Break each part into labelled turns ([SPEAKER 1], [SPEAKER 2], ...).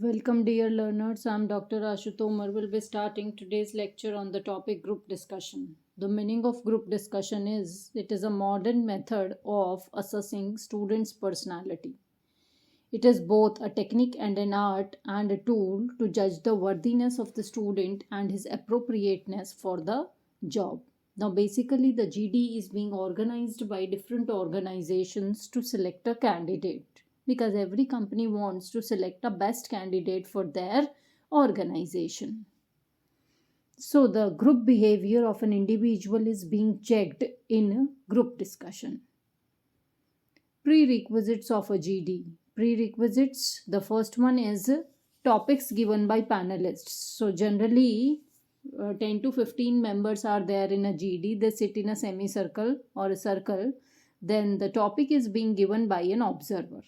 [SPEAKER 1] Welcome, dear learners. I'm Dr. Ashu Tomar. Will be starting today's lecture on the topic group discussion. The meaning of group discussion is it is a modern method of assessing students' personality. It is both a technique and an art and a tool to judge the worthiness of the student and his appropriateness for the job. Now, basically, the GD is being organized by different organizations to select a candidate because every company wants to select a best candidate for their organization. So, the group behavior of an individual is being checked in group discussion. Prerequisites of a GD. Prerequisites, the first one is topics given by panelists. So, generally, 10 to 15 members are there in a GD. They sit in a semicircle or a circle. Then the topic is being given by an observer.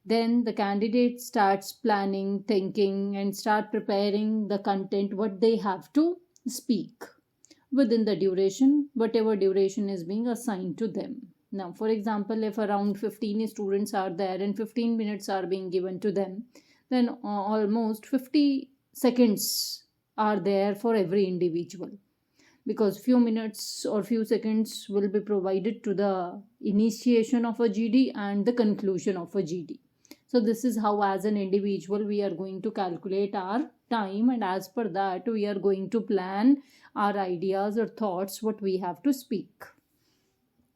[SPEAKER 1] Then the candidate starts planning, thinking, and start preparing the content what they have to speak within the duration, whatever duration is being assigned to them. Now, for example, if around 15 students are there and 15 minutes are being given to them, then almost 50 seconds are there for every individual, because few minutes or few seconds will be provided to the initiation of a GD and the conclusion of a GD. So this is how as an individual we are going to calculate our time, and as per that we are going to plan our ideas or thoughts what we have to speak.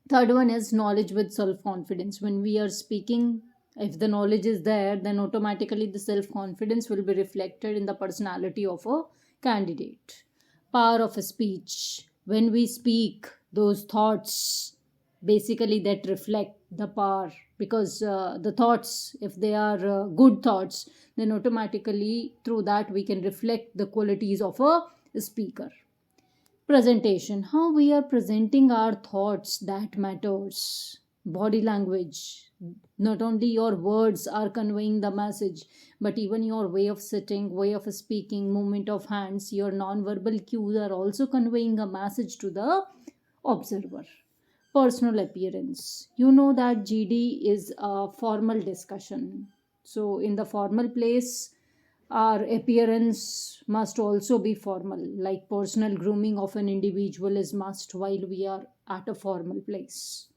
[SPEAKER 1] Third one is knowledge with self-confidence. When we are speaking, if the knowledge is there, then automatically the self-confidence will be reflected in the personality of a candidate. Power of a speech. When we speak, those thoughts basically that reflect the power, because the thoughts, if they are good thoughts, then automatically through that we can reflect the qualities of a speaker. Presentation. How we are presenting our thoughts, that matters. Body language. Not only your words are conveying the message, but even your way of sitting, way of speaking, movement of hands, your non-verbal cues are also conveying a message to the observer. Personal appearance. You know that GD is a formal discussion. So in the formal place, our appearance must also be formal. Like personal grooming of an individual is must while we are at a formal place.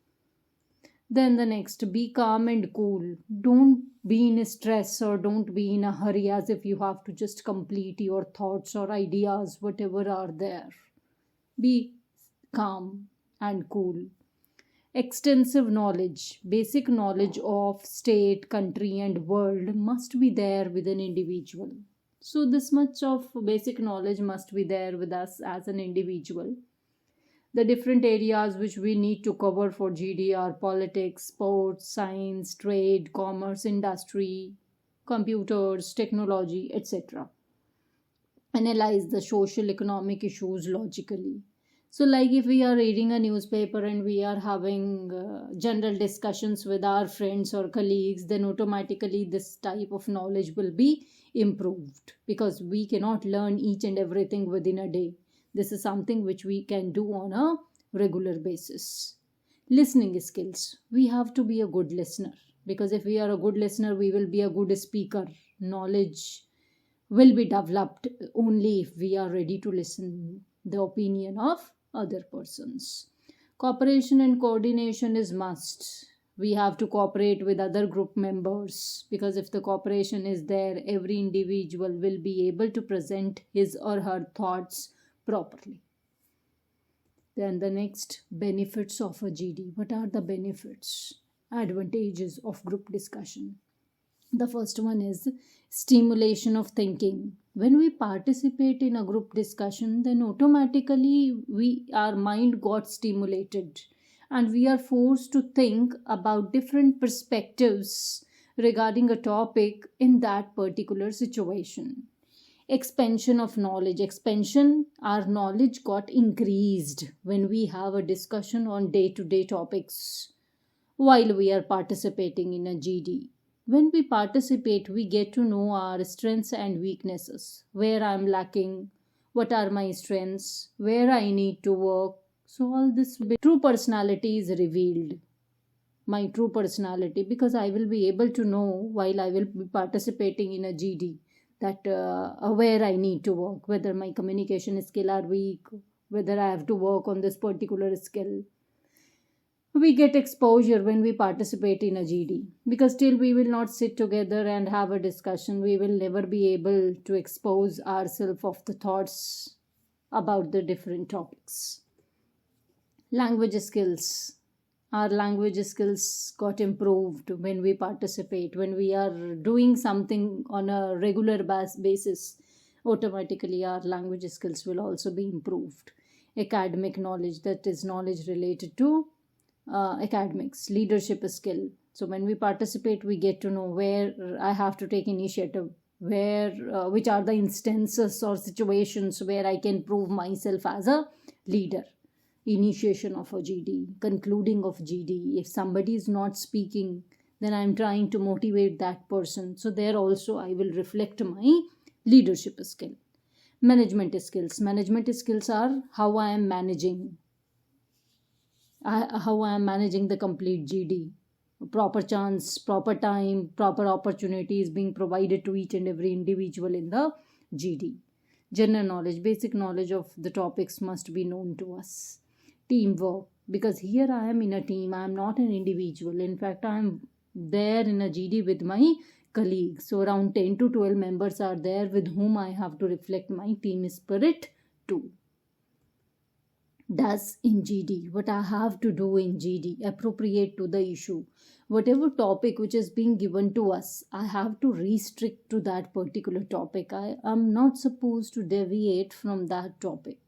[SPEAKER 1] Then the next, be calm and cool. Don't be in stress or don't be in a hurry as if you have to just complete your thoughts or ideas, whatever are there. Be calm and cool. Extensive knowledge, basic knowledge of state, country, and world must be there with an individual. So, this much of basic knowledge must be there with us as an individual. The different areas which we need to cover for GD are politics, sports, science, trade, commerce, industry, computers, technology, etc. Analyze the social economic issues logically. So, like if we are reading a newspaper and we are having general discussions with our friends or colleagues, then automatically this type of knowledge will be improved, because we cannot learn each and everything within a day. This is something which we can do on a regular basis. Listening skills. We have to be a good listener, because if we are a good listener, we will be a good speaker. Knowledge will be developed only if we are ready to listen the opinion of other persons. Cooperation and coordination is must. We have to cooperate with other group members, because if the cooperation is there, every individual will be able to present his or her thoughts properly. Then the next, benefits of a GD. What are the benefits, advantages of group discussion? The first one is stimulation of thinking. When we participate in a group discussion, then automatically our mind got stimulated and we are forced to think about different perspectives regarding a topic in that particular situation. Expansion of knowledge. Our knowledge got increased when we have a discussion on day-to-day topics while we are participating in a GD. When we participate, we get to know our strengths and weaknesses, where I'm lacking, what are my strengths, where I need to work. So all this true personality is revealed. my true personality, because I will be able to know while I will be participating in a GD that where I need to work, whether my communication skill are weak, whether I have to work on this particular skill. We get exposure when we participate in a GD, because till we will not sit together and have a discussion, we will never be able to expose ourselves of the thoughts about the different topics. Language skills. Our language skills got improved when we participate, when we are doing something on a regular basis. Automatically, our language skills will also be improved. Academic knowledge, that is knowledge related to academics. Leadership skill. So when we participate, we get to know where I have to take initiative, where which are the instances or situations where I can prove myself as a leader. Initiation of a GD, concluding of GD. If somebody is not speaking, then I'm trying to motivate that person. So there also I will reflect my leadership skill. Management skills. Management skills are how I am managing. How I am managing the complete GD. Proper chance, proper time, proper opportunities being provided to each and every individual in the GD. General knowledge, basic knowledge of the topics must be known to us. Teamwork, because here I am in a team, I am not an individual. In fact, I am there in a GD with my colleagues. So around 10 to 12 members are there with whom I have to reflect my team spirit too. Does in GD, what I have to do in GD, appropriate to the issue. Whatever topic which is being given to us, I have to restrict to that particular topic. I am not supposed to deviate from that topic.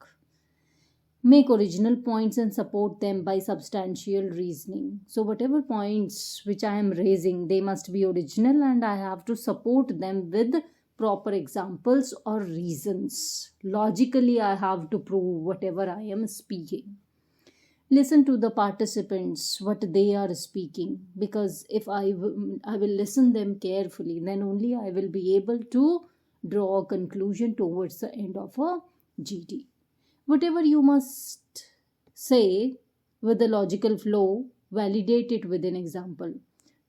[SPEAKER 1] Make original points and support them by substantial reasoning. So whatever points which I am raising, they must be original, and I have to support them with proper examples or reasons. Logically, I have to prove whatever I am speaking. Listen to the participants, what they are speaking, because if I will listen them carefully, then only I will be able to draw a conclusion towards the end of a GD. Whatever you must say with a logical flow, validate it with an example.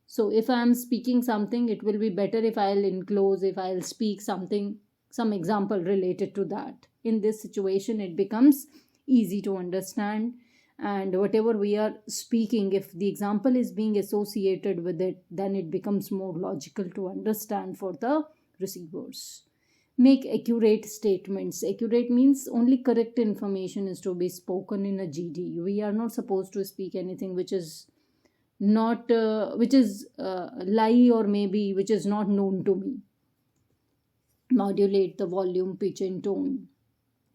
[SPEAKER 1] So if I am speaking something, it will be better if I'll enclose, if I'll speak something, some example related to that. In this situation, it becomes easy to understand, and whatever we are speaking, if the example is being associated with it, then it becomes more logical to understand for the receivers. Make accurate statements. Accurate means only correct information is to be spoken in a GD. We are not supposed to speak anything which is not lie, or maybe which is not known to me. Modulate the volume, pitch and tone.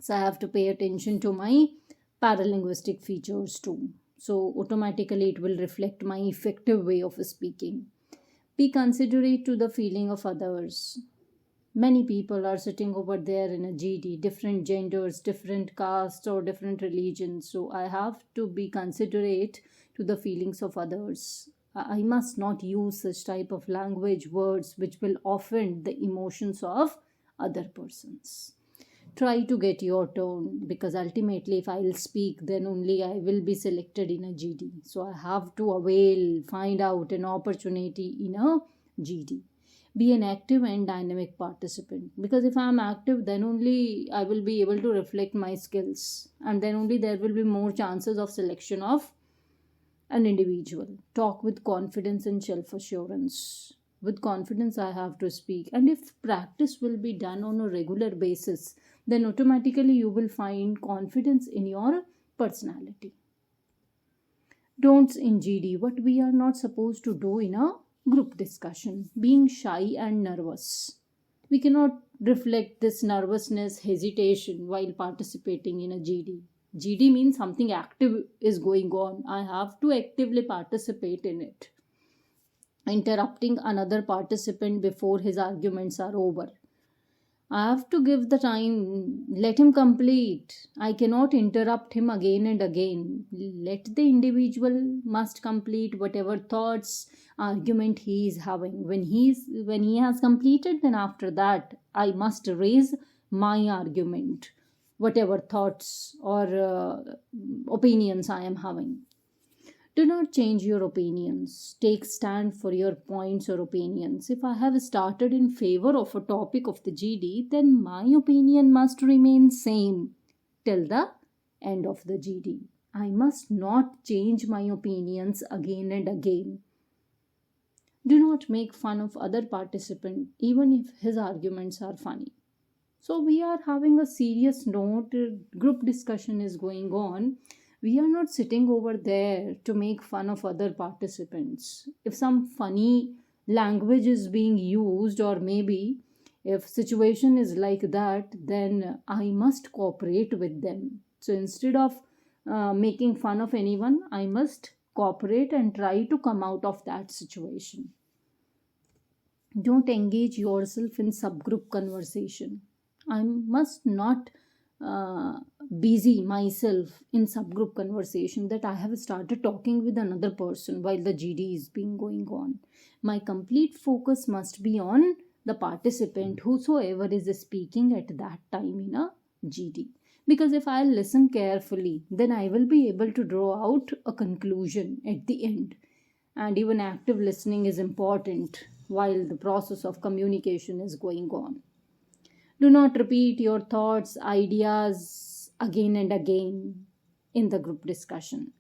[SPEAKER 1] So I have to pay attention to my paralinguistic features too. So automatically it will reflect my effective way of speaking. Be considerate to the feeling of others. Many people are sitting over there in a GD, different genders, different castes or different religions. So I have to be considerate to the feelings of others. I must not use such type of language, words which will offend the emotions of other persons. Try to get your tone, because ultimately if I will speak, then only I will be selected in a GD. So I have to find out an opportunity in a GD. Be an active and dynamic participant, because if I am active, then only I will be able to reflect my skills, and then only there will be more chances of selection of an individual. Talk with confidence and self-assurance. With confidence I have to speak, and if practice will be done on a regular basis, then automatically you will find confidence in your personality. Don'ts in GD, what we are not supposed to do in a group discussion. Being shy and nervous. We cannot reflect this nervousness, hesitation while participating in a GD. GD means something active is going on. I have to actively participate in it. Interrupting another participant before his arguments are over. I have to give the time, let him complete. I cannot interrupt him again and again. Let the individual must complete whatever thoughts, argument he is having. When he has completed, then after that I must raise my argument, whatever thoughts or opinions I am having. Do not change your opinions. Take stand for your points or opinions. If I have started in favor of a topic of the GD, then my opinion must remain same till the end of the GD. I must not change my opinions again and again. Do not make fun of other participant even if his arguments are funny. So we are having a serious note, group discussion is going on. We are not sitting over there to make fun of other participants. If some funny language is being used, or maybe if situation is like that, then I must cooperate with them. So instead of making fun of anyone, I must cooperate and try to come out of that situation. Don't engage yourself in subgroup conversation. I must not busy myself in subgroup conversation that I have started talking with another person while the GD is being going on. My complete focus must be on the participant, whosoever is speaking at that time in a GD. Because if I listen carefully, then I will be able to draw out a conclusion at the end. And even active listening is important while the process of communication is going on. Do not repeat your thoughts, ideas again and again in the group discussion.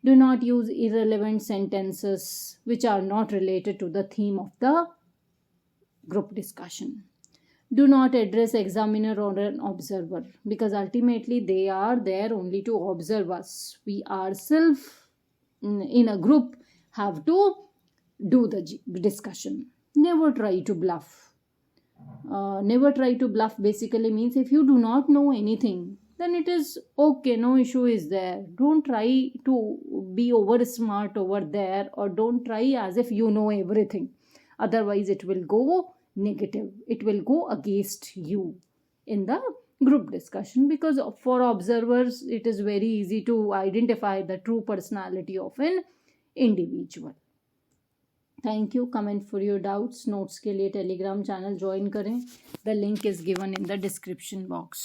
[SPEAKER 1] Do not use irrelevant sentences which are not related to the theme of the group discussion. Do not address examiner or an observer, because ultimately they are there only to observe us. We ourselves in a group have to do the discussion. Never try to bluff. Never try to bluff basically means if you do not know anything, then it is okay, no issue is there. Don't try to be over smart over there, or don't try as if you know everything. Otherwise it will go negative, it will go against you in the group discussion, because for observers it is very easy to identify the true personality of an individual. Thank you. Comment for your doubts. Notes के लिए Telegram channel join करें. The link is given in the description box.